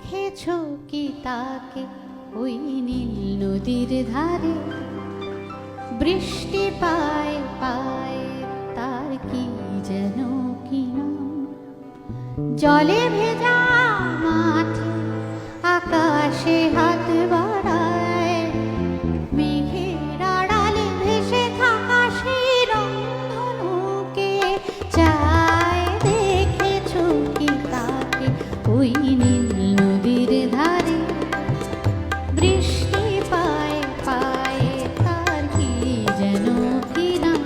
দেখেছো কি তাকে ওই নীল নদীর ধারে? বৃষ্টি পায় পায় তার কি যেন কি নাম। জলে ভেজা মাঠে আকাশে হাত বাড়ায়, মেঘের আড়ালে ভেসে থাকা সেই রংধনুকে চায়। দেখেছো কি তাকে ওই নীল নদীর ধারে? বৃষ্টি পায় পায় তার কি যেন কি নাম।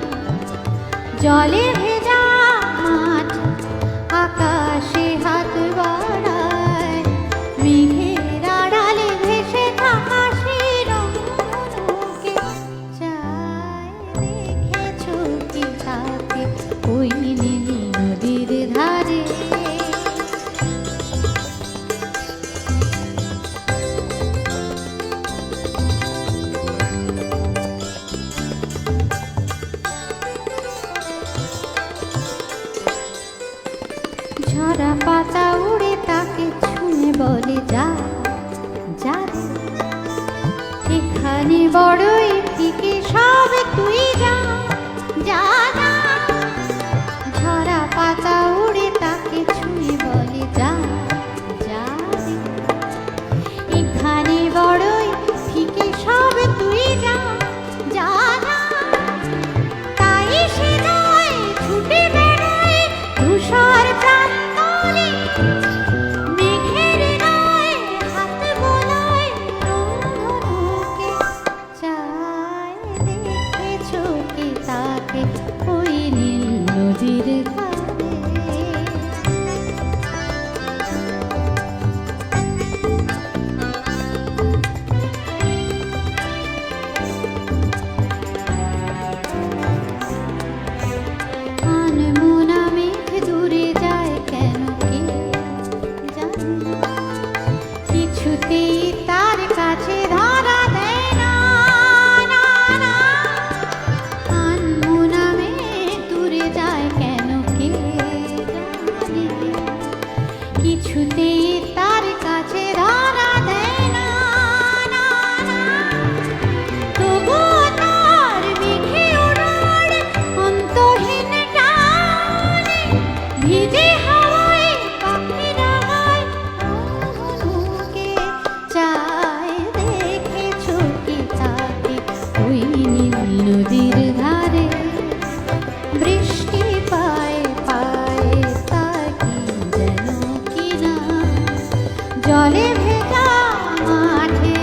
জলে ভেজা মাঠ আকাশে হাত বাড়ায়, মেঘের আড়ালে ভেসে থাকা সেই রংধনুকে চায়। দেখেছো কি তাকে ওই নীল নদীর ধারে? ঝরা পাতা উড়ে তাকে ছুঁয়ে বলে যা যা রে, এখানে বড়ই ফিকে সব তুই যা যা যা। ঝরা পাতা উড়ে তাকে ছুঁয়ে বলে যা যা রে, এখানে বড়ই ফিকে সব তুই যা যা যা। তাই সে যায় ছুটে বেড়ায় ধূসর প্রান্তরে, মেঘের গায়ে হাত বোলায় রংধনুকে চায়। দেখেছো কি তাকে ওই নীল নদীর ধারে? আনমনা মেঘ দূরে যায় কেন কে জানে না, কিছুতেই তার কাছে ধরা দেয় না না না। আনমনা মেঘ দূরে যায় কেন কে জানে, কিছুতেই তার কাছে ধরা দেয় না না না। তবুও তার মেঘে ওড়ার অন্তহীন টানে, ভিজে হাওয়ায় পাখিরা গায় রংধনুকে চায়। দেখেছো কি তাকে ওই নীল নদীর ধারে? বৃষ্টি পায় পায় তার কি যেন কি নাম। জলে ভেজা মাঠে